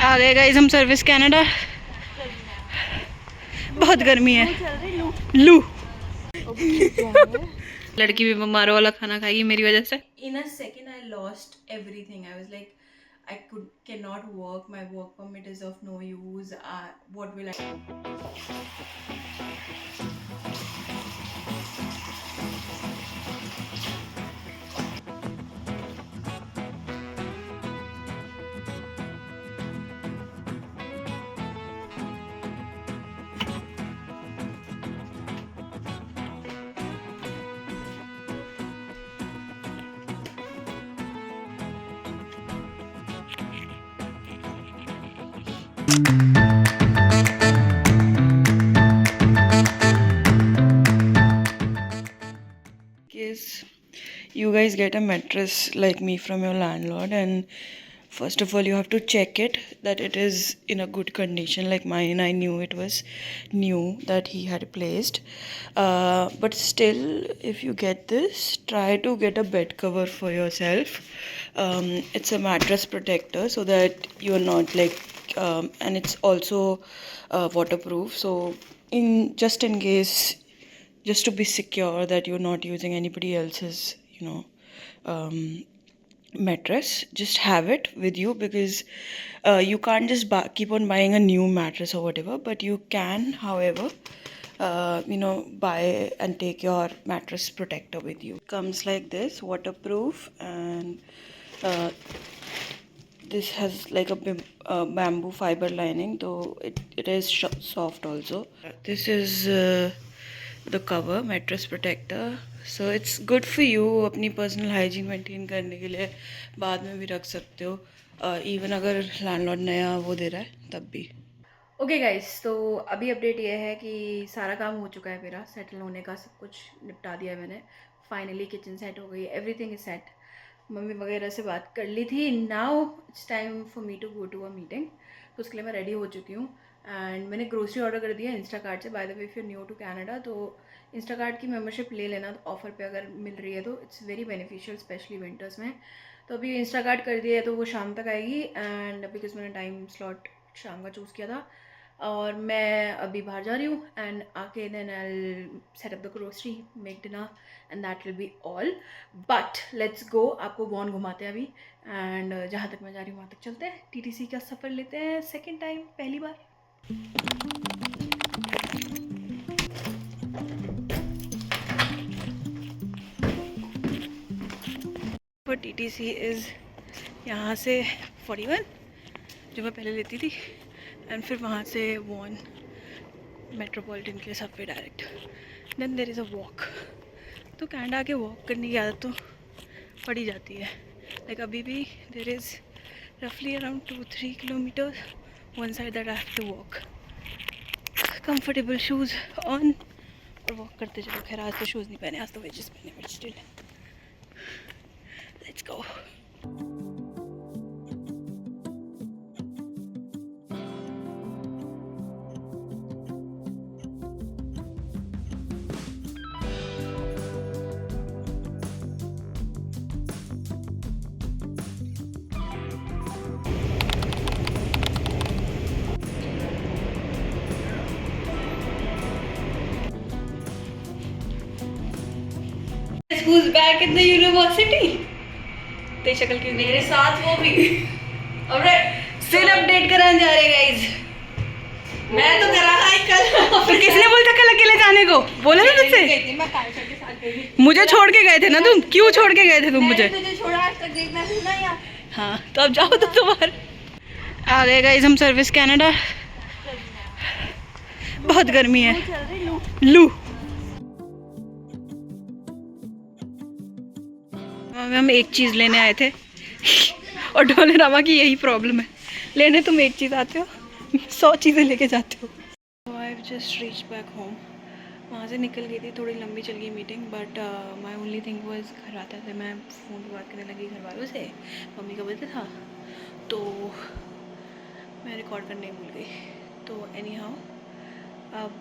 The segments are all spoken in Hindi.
आ गए गाइस हम सर्विस कनाडा। बहुत गर्मी है। लू लड़की भी बीमारों वाला खाना खाएगी मेरी वजह से। In a second I lost everything. I was like I cannot work. My work permit is of no use. What will I? Case you guys get a mattress like me from your landlord, and first of all you have to check it that it is in a good condition. Like mine, I knew it was new that he had placed, but still if you get this, try to get a bed cover for yourself. It's a mattress protector so that you're not like and it's also waterproof, so in case, just to be secure that you're not using anybody else's mattress, just have it with you, because you can't just keep on buying a new mattress or whatever, but you can, however, buy and take your mattress protector with you. It comes like this, waterproof, and this has like a bamboo fiber lining, though it is soft also. This is the cover, mattress protector, so it's good for you अपनी पर्सनल हाइजीन मेंटेन करने के लिए बाद में भी रख सकते हो, इवन अगर लैंडलॉर्ड नया वो दे रहा है तब भी। ओके गाइस, तो अभी अपडेट ये है कि सारा काम हो चुका है, मेरा सेटल होने का सब कुछ निपटा दिया है मैंने। फाइनली किचन सेट हो गई, एवरीथिंग इज सेट। मम्मी वगैरह से बात कर ली थी। Now it's time for me to go to a meeting, तो उसके लिए मैं रेडी हो चुकी हूँ। एंड मैंने ग्रोसरी ऑर्डर कर दिया इंस्टाकार्ट से। By the way, if you new to Canada तो इंस्टाकार्ट की मेंबरशिप ले लेना, तो ऑफर पे अगर मिल रही है तो it's very beneficial, specially winters में। तो अभी इंस्टाकार्ट कर दिया है तो वो शाम तक आएगी, एंड बिकॉज मैंने टाइम स्लॉट शाम का चूज़ किया था, और मैं अभी बाहर जा रही हूँ। एंड आके then I set up the grocery, make dinner, and that will be all. But let's go, आपको वॉन घुमाते हैं अभी, एंड जहाँ तक मैं जा रही हूँ वहाँ तक चलते हैं। टीटीसी का सफ़र लेते हैं सेकेंड टाइम, पहली बार। पर टीटीसी इज़ यहाँ से 41 जो मैं पहले लेती थी, एंड फिर वहाँ से वॉन मेट्रोपॉलिटन के subway direct, then there is a walk. तो कनाडा के वॉक करने की आदत तो पड़ ही जाती है। लाइक अभी भी देर इज़ रफली around 2-3 kilometre one side that I have to walk. Comfortable shoes on और वॉक करते चलो। खैर आज तो शूज़ नहीं पहने, आज तो वेजेस पहने, but still let's go. Who's back in the university? तेरी शक्ल क्यों मेरे साथ वो भी अरे स्टिल अपडेट कराने जा रहे गाइस। मैं तो करा ही कल। फिर किसने बोला था कल अकेले जाने को? बोला ना तुझसे? मैं कायशा के साथ गई थी। मुझे छोड़ के गए थे ना तुम? क्यों छोड़ के गए थे तुम मुझे? तुझे छोड़ा आज तक देखना था ना यार। हाँ तो अब जाओ तुम बाहर। आ गए गाइस हम सर्विस कनाडा। बहुत गर्मी है। लू हम एक चीज़ लेने आए थे और डोले रामा की यही प्रॉब्लम है, लेने तुम एक चीज़ आते हो 100 चीज़ें लेके जाते हो। I just reach back home. वहाँ से निकल गई थी, थोड़ी लंबी चल गई meeting, but my only thing was घर आते थे मैं फ़ोन पर बात करने लगी घर वालों से। मम्मी का बर्थडे था तो मैं रिकॉर्ड करने भूल गई। तो एनी हाउ अब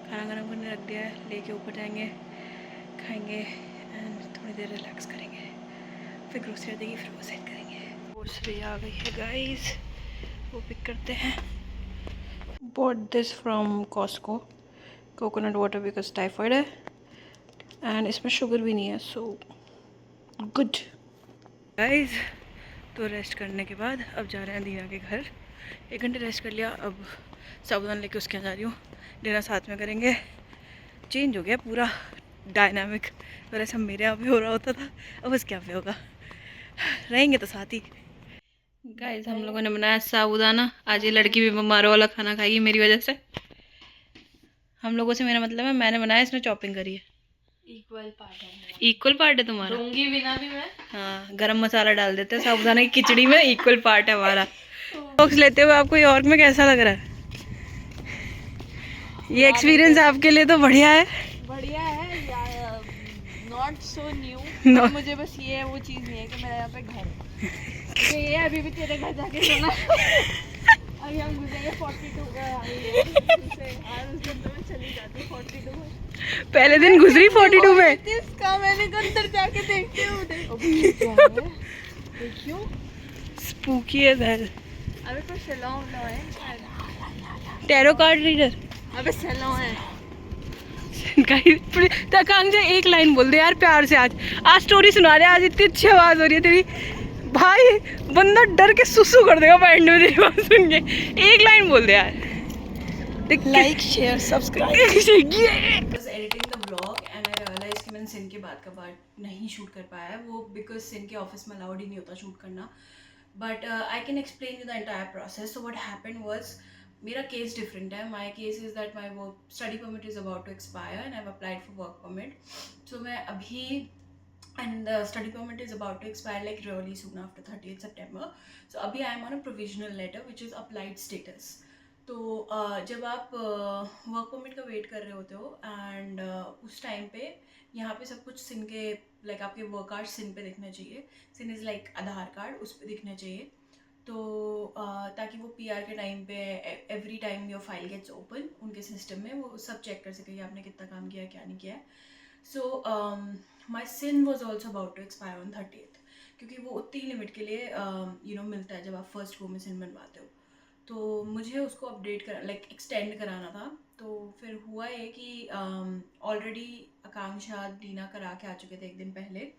खाना गरम करने रख दिया है, लेके ऊपर जाएंगे, खाएंगे एंड थोड़ी देर रिलैक्स करेंगे, फिर ग्रोसरी आ जाएगी, फिर वो सेट करेंगे। ग्रोसरी आ गई है गाइस, वो पिक करते हैं। Bought this from Costco, coconut water because typhoid है एंड इसमें शुगर भी नहीं है, सो गुड गाइस। तो रेस्ट करने के बाद अब जा रहे हैं दीना के घर। 1 घंटे रेस्ट कर लिया, अब साबुदाना लेके उसके यहाँ जा रही हूँ। डिनर साथ में करेंगे। चेंज हो गया पूरा डायनामिक, और ऐसा मेरे यहाँ पे हो रहा होता था, अब उसके यहाँ पे होगा। रहेंगे तो साथ ही। गाइस हम लोगों ने बनाया साबुदाना। आज ये लड़की भी बीमारों वाला खाना खाएगी मेरी वजह से। हम लोगों से मेरा मतलब है, मैंने बनाया, इसने चॉपिंग करी है। इक्वल पार्ट है तुम्हारा। दूंगी बिना भी मैं। हाँ, गरम मसाला डाल देते हैं साबुदाना की खिचड़ी में, इक्वल पार्ट है हमारा। बॉक्स लेते हुए आपको यॉर्क में कैसा लग रहा है? ये एक्सपीरियंस आपके लिए तो बढ़िया है। बढ़िया है, नॉट सो न्यू। मुझे बस ये वो चीज़ नहीं है कि मेरा यहाँ पे घर है। ये अभी भी तेरे घर जाके सोना। अभी हम गुजरेंगे 42 का, उस दिन तो मैं चली जाती 42 में। पहले दिन गुजरी 42 में। इसका मैंने अंदर जाके देखती हूँ। देखियो स्पूकी है घर। अबे तो सैलून है, टैरो कार्ड रीडर। अबे सैलून है। आकांक्षा एक लाइन बोल दे यार प्यार से। आज स्टोरी सुना रहे, आज इतनी अच्छी आवाज हो रही है तेरी भाई, बंदा डर के सुसु कर देगा बैंड में तेरी बात सुन के। एक लाइन बोल दे यार। Like share subscribe. Editing the vlog and I realise कि मैंने सिन के बाद का पार्ट नहीं शूट कर पाया है, वो बिकॉज सिन के ऑफिस में अलाउड ही नहीं होता शूट करना। But I can explain you the entire process. So what happened was, मेरा केस डिफरेंट है। My case is that my work study permit is about to expire and I have applied for work permit. So मैं अभी and the study permit is about to expire like really soon after 30th September. So अभी I am on a provisional letter which is applied status. तो जब आप वर्क परमिट का वेट कर रहे होते हो एंड उस टाइम पे यहाँ पे सब कुछ सिन के लाइक आपके वर्क कार्ड सिन पे दिखना चाहिए। सिन इज़ लाइक आधार कार्ड, उस पर दिखना चाहिए। तो ताकि वो पीआर के टाइम पे every time your file gets open उनके सिस्टम में वो सब चेक कर सके कि आपने कितना काम किया है क्या नहीं किया है। So my SIN was also about to expire on 30th, क्योंकि वो उतनी लिमिट के लिए मिलता है जब आप फर्स्ट गो में सिन बनवाते हो। तो मुझे उसको अपडेट कर लाइक एक्सटेंड कराना था। तो फिर हुआ ये कि ऑलरेडी आकांक्षा डीना करा के आ चुके थे 1 दिन पहले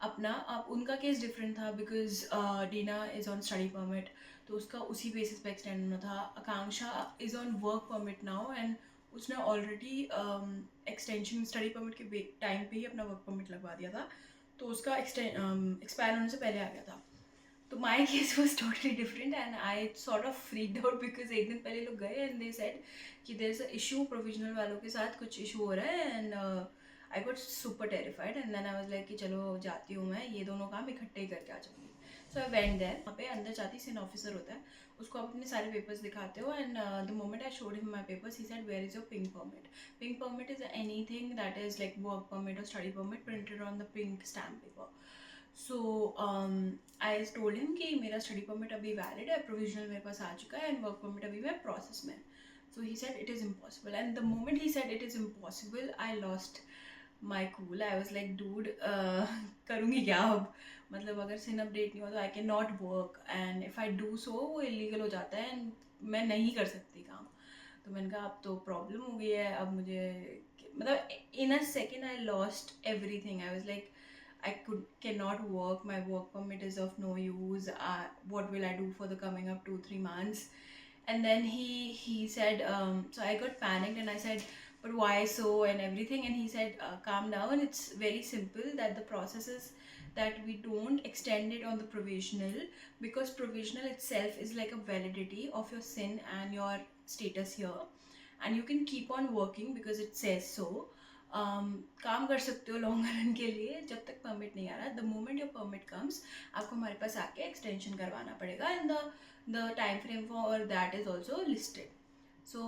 अपना। अब उनका केस डिफरेंट था because Deena is on study permit, तो उसका उसी बेसिस पे एक्सटेंड होना था। Akanksha is on work permit now and उसने ऑलरेडी एक्सटेंशन स्टडी परमिट के टाइम पे ही अपना वर्क परमिट लगवा दिया था, तो उसका एक्सपायर होने से पहले आ गया था। तो my case was totally different and I sort of freaked out because 1 दिन पहले लोग गए एंड दे सेड कि there is a issue, provisional वालों के साथ कुछ इशू हो रहा है and I got super terrified and then I was like कि चलो जाती हूँ मैं, ये दोनों काम इकट्ठे ही करके आ जाऊँगी। सो आई वेंट देयर। वहाँ पे अंदर जाती सिन ऑफिसर होता है, उसको आप अपने सारे पेपर्स दिखाते हो and the moment I showed him my papers he said where is your pink permit. Pink permit is anything that is like work permit और study permit printed on the pink stamp paper. So I told him कि मेरा स्टडी परमिट अभी वैलिड है, प्रोविजनल मेरे पास आ चुका है एंड वर्क परमिट अभी मैं प्रोसेस में। So he said it is impossible and the moment he said it is impossible I lost my cool. I was like dude करूँगी क्या अब, मतलब अगर सिन अपडेट नहीं हुआ तो I can not work and if I do so वो इलीगल हो जाता है एंड मैं नहीं कर सकती काम। तो मैंने कहा अब तो प्रॉब्लम हो गई है, अब मुझे मतलब in a second I lost everything. I was like I cannot work, my work permit is of no use, what will I do for the coming up 2-3 months? And then he said so I got panicked and I said but why so and everything, and he said calm down, it's very simple, that the process is that we don't extend it on the provisional because provisional itself is like a validity of your SIN and your status here and you can keep on working because it says so. काम कर सकते हो लॉन्ग रन के लिए जब तक परमिट नहीं आ रहा। The moment your permit comes आपको हमारे पास आके एक्सटेंशन करवाना पड़ेगा and the time frame for that is also listed. So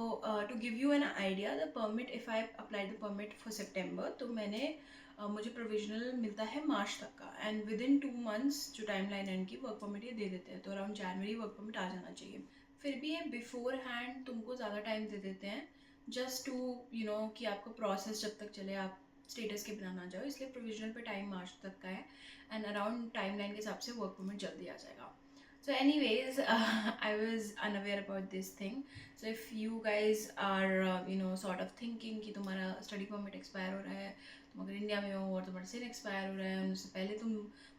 to give you an idea, the permit if I apply the permit for September, तो मैंने मुझे प्रोविजनल मिलता है मार्च तक का एंड विद इन 2 months जो टाइम लाइन एंड की वर्क परमिट ये दे देते हैं, तो अराउंड जनवरी वर्क परमिट आ जाना चाहिए। फिर भी ये बिफोर हैंड तुमको ज़्यादा टाइम दे देते हैं जस्ट टू कि आपका प्रोसेस जब तक चले आप स्टेटस के बिना ना जाओ, इसलिए प्रोविजनल पे टाइम मार्च तक का है एंड अराउंड टाइम लाइन के हिसाब से वर्क परमिट जल्दी आ जाएगा। So anyways, I was unaware about this thing. So if you guys are sort of thinking कि तुम्हारा study permit expire हो रहा है, तुम अगर इंडिया में हो और तुम्हारा SIN expire हो रहा है, उससे पहले तुम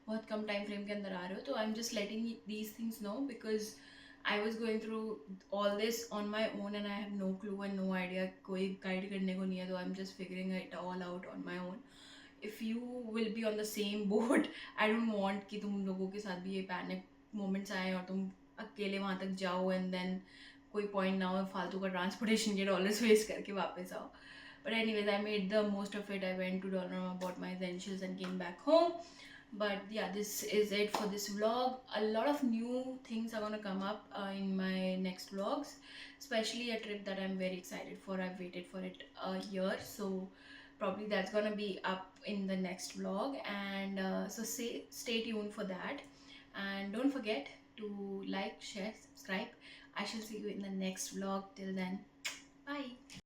बहुत कम time frame के अंदर आ रहे हो, तो I'm just letting these things know because I was going through all this on my own and I have no clue and no idea, कोई guide करने को नहीं है, तो I'm just figuring it all out on my own. If you will be on the same boat, I don't want कि तुम लोगों के साथ भी ये panic moments आए और तुम अकेले वहाँ तक जाओ एंड देन कोई पॉइंट ना हो फालतू का ट्रांसपोर्टेशन के डॉलर्स वेस्ट करके वापस आओ. But anyways, I made the most of it. I went to Dollarama, bought my essentials and came back home. But yeah, this is it for this vlog. A lot of new things are gonna come up in my next vlogs, especially a trip that I'm very excited for. I've waited for it a year, so probably that's gonna be up in the next vlog. And so stay tuned for that. And don't forget to like, share, subscribe. I shall see you in the next vlog. Till then, bye.